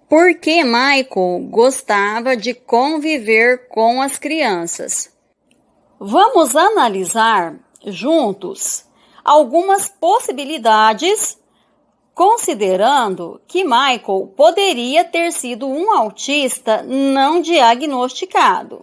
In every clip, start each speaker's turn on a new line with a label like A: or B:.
A: Por que Michael gostava de conviver com as crianças? Vamos analisar juntos algumas possibilidades, considerando que Michael poderia ter sido um autista não diagnosticado.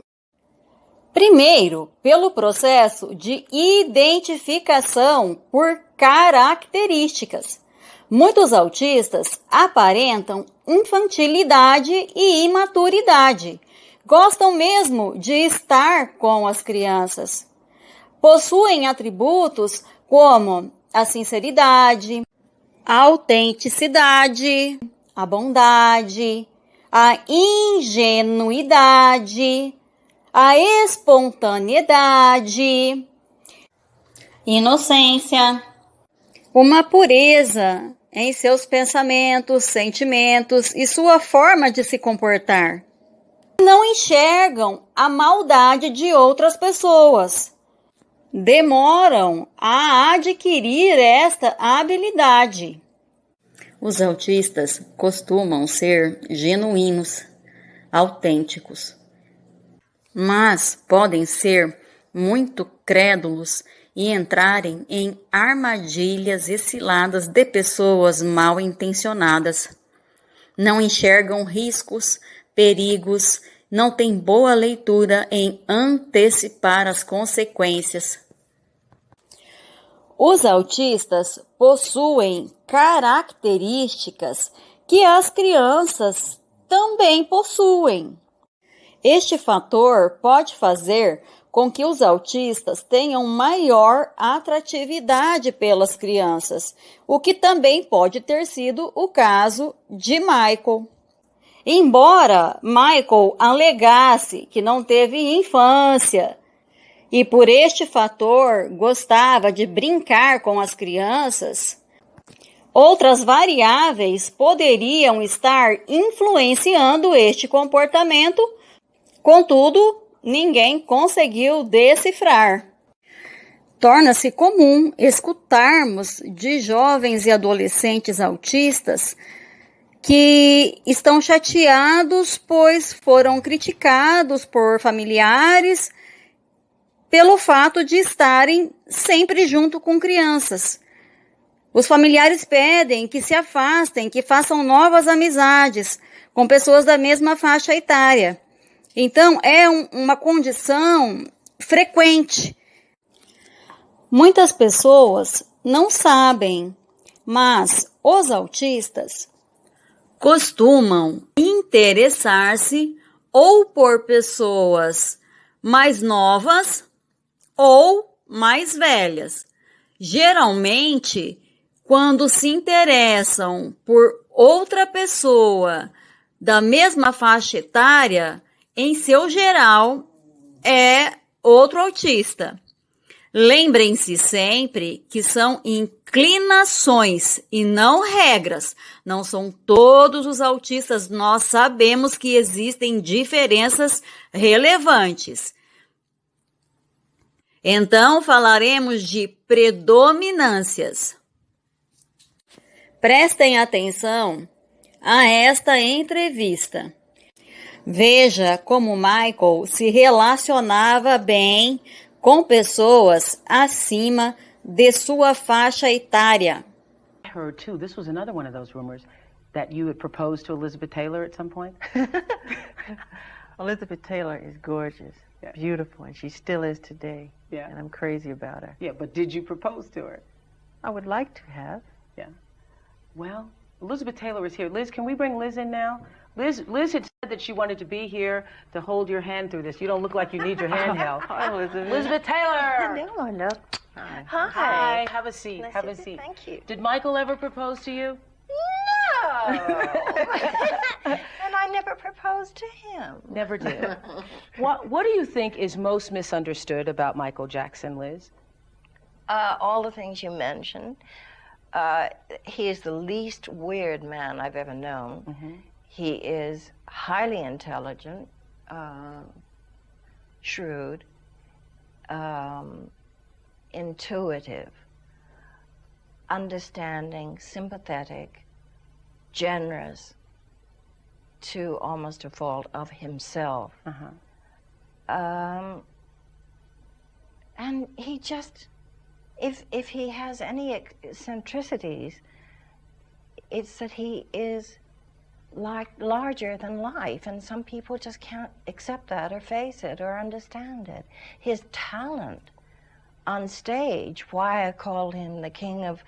A: Primeiro, pelo processo de identificação por características. Muitos autistas aparentam infantilidade e imaturidade. Gostam mesmo de estar com as crianças. Possuem atributos como a sinceridade, a autenticidade, a bondade, a ingenuidade, a espontaneidade, inocência, uma pureza em seus pensamentos, sentimentos e sua forma de se comportar. Não enxergam a maldade de outras pessoas. Demoram a adquirir esta habilidade. Os autistas costumam ser genuínos, autênticos, mas podem ser muito crédulos e entrarem em armadilhas e ciladas de pessoas mal intencionadas. Não enxergam riscos, perigos, não têm boa leitura em antecipar as consequências. Os autistas possuem características que as crianças também possuem. Este fator pode fazer com que os autistas tenham maior atratividade pelas crianças, o que também pode ter sido o caso de Michael. Embora Michael alegasse que não teve infância e por este fator gostava de brincar com as crianças, outras variáveis poderiam estar influenciando este comportamento, contudo, ninguém conseguiu decifrar. Torna-se comum escutarmos de jovens e adolescentes autistas que estão chateados pois foram criticados por familiares pelo fato de estarem sempre junto com crianças. Os familiares pedem que se afastem, que façam novas amizades com pessoas da mesma faixa etária. Então, é uma condição frequente. Muitas pessoas não sabem, mas os autistas costumam interessar-se ou por pessoas mais novas ou mais velhas. Geralmente, quando se interessam por outra pessoa da mesma faixa etária, em seu geral, é outro autista. Lembrem-se sempre que são inclinações e não regras. Não são todos os autistas, nós sabemos que existem diferenças relevantes. Então, falaremos de predominâncias. Prestem atenção a esta entrevista. Veja como Michael se relacionava bem com pessoas acima de sua faixa etária.
B: I heard too, this was another one of those rumors that you had proposed to Elizabeth Taylor at some point.
C: Elizabeth Taylor is gorgeous, beautiful, and she still is today.
B: Yeah.
C: And I'm crazy about her.
B: Yeah, but did you propose to her?
C: I would like to have.
B: Yeah. Well, Elizabeth Taylor is here. Liz, can we bring Liz in now? Liz had said that she wanted to be here to hold your hand through this. You don't look like you need your hand held.
C: Hi, Elizabeth.
B: Elizabeth Taylor!
D: Hello, hello.
B: Hi.
D: Hi.
B: Hi, have a seat,
D: Nice
B: have
D: to
B: a
D: see-
B: seat.
D: Thank you.
B: Did Michael ever propose to you?
D: No! And I never proposed to him.
B: Never did. What do you think is most misunderstood about Michael Jackson, Liz?
D: All the things you mentioned. He is the least weird man I've ever known.
B: Mm-hmm.
D: He is highly intelligent, shrewd, intuitive, understanding, sympathetic, generous, to almost a fault of himself. And he just, if he has any eccentricities, it's that he is like larger than life, and some people just can't accept that or face it or understand it. His talent on stage, why I called him the king of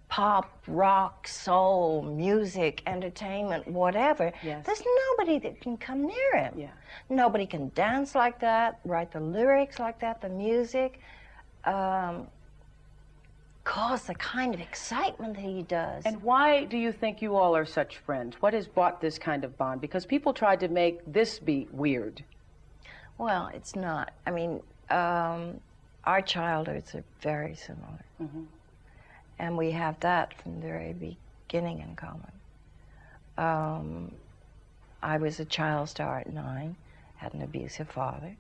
D: pop, rock, soul, music, entertainment, whatever.
B: Yes.
D: There's nobody that can come near him.
B: Yeah.
D: Nobody can dance like that, write the lyrics like that, the music, cause the kind of excitement that he does.
B: And why do you think you all are such friends? What has brought this kind of bond? Because people tried to make this be weird.
D: Well, it's not. I mean, our childhoods are very similar. And we have that from the very beginning in common. I was a child star at 9, had an abusive father,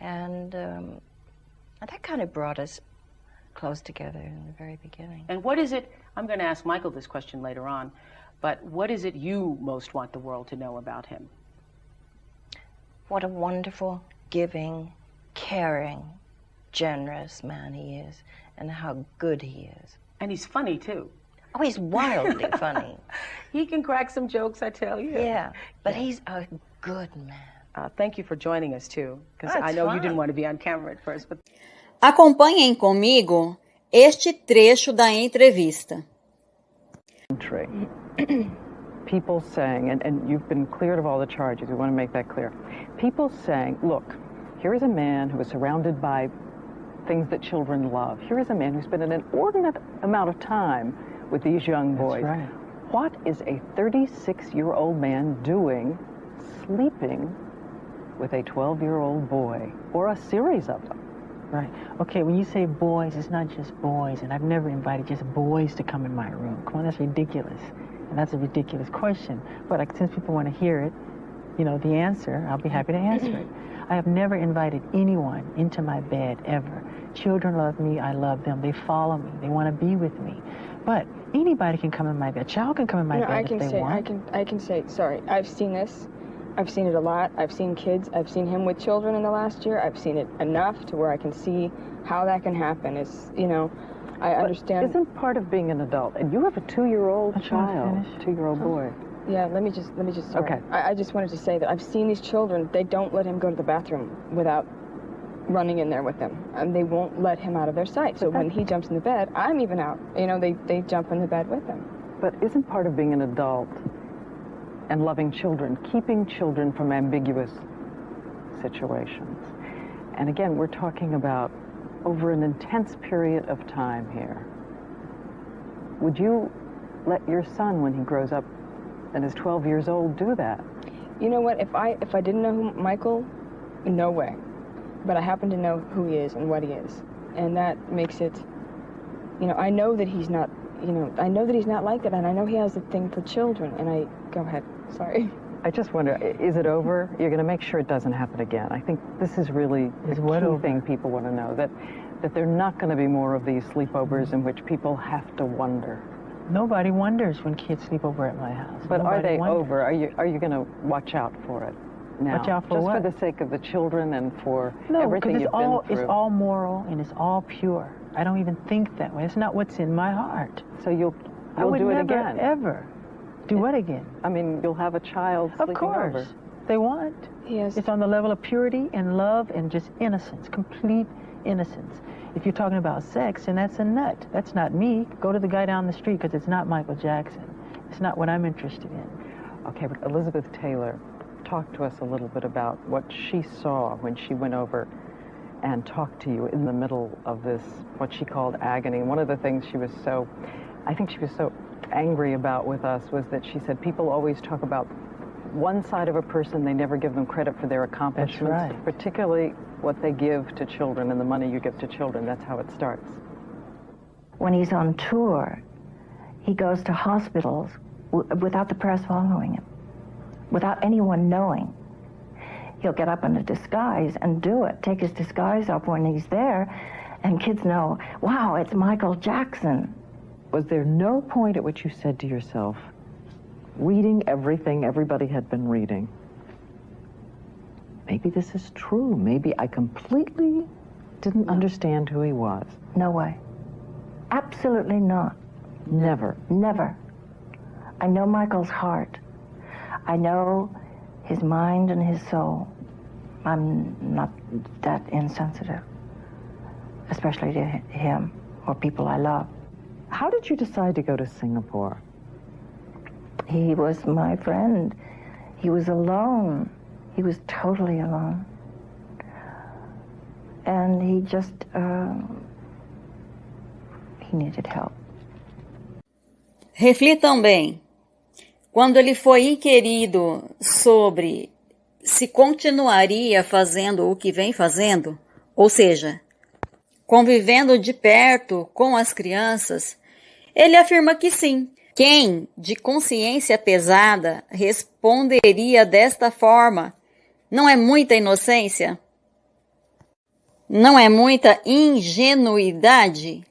D: and that kind of brought us close together in the very beginning.
B: And what is it, I'm going to ask Michael this question later on, but what is it you most want the world to know about him?
D: What a wonderful, giving, caring, generous man he is, and how good he is.
B: And he's funny, too.
D: Oh, he's wildly funny.
B: He can crack some jokes, I tell you.
D: Yeah, but he's a good man.
B: Thank you for joining us, too, because
D: That's
B: I know
D: fun.
B: you didn't want to be on camera at first. But...
A: Acompanhem comigo este trecho da entrevista.
E: People saying, and you've been cleared of all the charges, we want to make that clear. People saying, look, here is a man who is surrounded by things that children love. Here is a man who's spent an inordinate amount of time with these young boys.
F: That's right.
E: What is a 36-year-old man doing sleeping with a 12-year-old boy, or a series of them?
F: Right. Okay, when you say boys, it's not just boys, and I've never invited just boys to come in my room. Come on, that's ridiculous. And that's a ridiculous question. But since people want to hear it, you know, the answer, I'll be happy to answer it. I have never invited anyone into my bed, ever. Children love me, I love them. They follow me, they want to be with me. But anybody can come in my bed. A child can come in my bed if they want.
G: I can say, sorry, I've seen this. I've seen it a lot. I've seen kids. I've seen him with children in the last year. I've seen it enough to where I can see how that can happen. It's, you know, I understand.
E: Isn't part of being an adult, and you have a 2-year-old child, 2-year-old boy.
G: Yeah, let me just, sorry.
E: Okay.
G: I just wanted to say that I've seen these children, they don't let him go to the bathroom without running in there with them. And they won't let him out of their sight. So when he jumps in the bed, I'm even out. You know, they jump in the bed with him.
E: But isn't part of being an adult and loving children, keeping children from ambiguous situations? And again, we're talking about over an intense period of time here. Would you let your son, when he grows up and is 12 years old, do that?
G: You know what, if I didn't know who Michael, no way. But I happen to know who he is and what he is. And that makes it, you know, I know that he's not, you know, I know that he's not like that, and I know he has a thing for children, and go ahead, sorry.
E: I just wonder, is it over? You're going to make sure it doesn't happen again. I think this is really the key thing people want to know, that there are not going to be more of these sleepovers in which people have to wonder.
F: Nobody wonders when kids sleep over at my house.
E: But
F: Nobody
E: are they
F: wonders.
E: over? Are you going to watch out for it now?
F: Watch out for
E: just
F: what?
E: for the sake of the children and for
F: No,
E: everything
F: because
E: you've been through?
F: it's all moral and it's all pure. I don't even think that way. It's not what's in my heart.
E: So you'll
F: I would
E: do it
F: never,
E: again?
F: ever do what again?
E: I mean, you'll have a child sleeping
F: Of course.
E: over.
F: They want.
G: Yes.
F: It's on the level of purity and love and just innocence, complete innocence. If you're talking about sex, and that's a nut. That's not me. Go to the guy down the street, because it's not Michael Jackson. It's not what I'm interested in.
E: Okay, but Elizabeth Taylor, talk to us a little bit about what she saw when she went over and talked to you in the middle of this, what she called agony. One of the things I think she was so angry about with us was that she said people always talk about one side of a person, they never give them credit for their accomplishments,
F: That's right.
E: particularly what they give to children and the money you give to children. That's how it starts.
H: When he's on tour, he goes to hospitals without the press following him, without anyone knowing. He'll get up in a disguise and do it, take his disguise off when he's there, and kids know, wow, it's Michael Jackson.
E: Was there no point at which you said to yourself, reading everything everybody had been reading. Maybe this is true. Maybe I completely didn't understand who he was.
H: No way. Absolutely not.
E: Never.
H: Never. I know Michael's heart. I know his mind and his soul. I'm not that insensitive, especially to him or people I love.
E: How did you decide to go to Singapore?
H: He was my friend. He was alone. He was totally alone. And he just, he needed help.
A: Reflitam bem. Quando ele foi inquirido sobre se continuaria fazendo o que vem fazendo, ou seja, convivendo de perto com as crianças, ele afirma que sim. Quem, de consciência pesada, responderia desta forma? Não é muita inocência? Não é muita ingenuidade?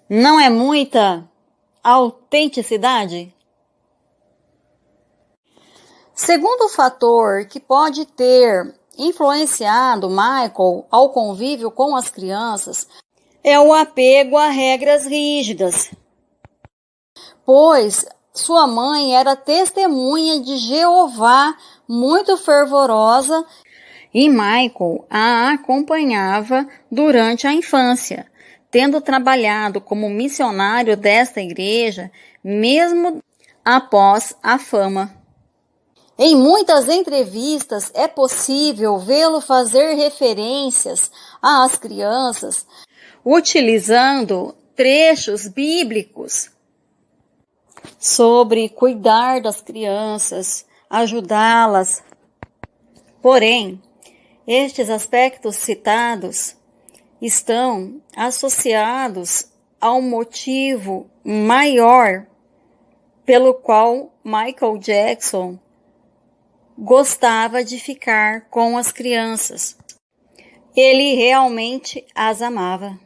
A: Não é muita autenticidade? Segundo fator que pode ter influenciado Michael ao convívio com as crianças é o apego a regras rígidas, pois sua mãe era testemunha de Jeová muito fervorosa e Michael a acompanhava durante a infância, tendo trabalhado como missionário desta igreja mesmo após a fama. Em muitas entrevistas é possível vê-lo fazer referências às crianças, utilizando trechos bíblicos sobre cuidar das crianças, ajudá-las. Porém, estes aspectos citados estão associados ao motivo maior pelo qual Michael Jackson gostava de ficar com as crianças. Ele realmente as amava.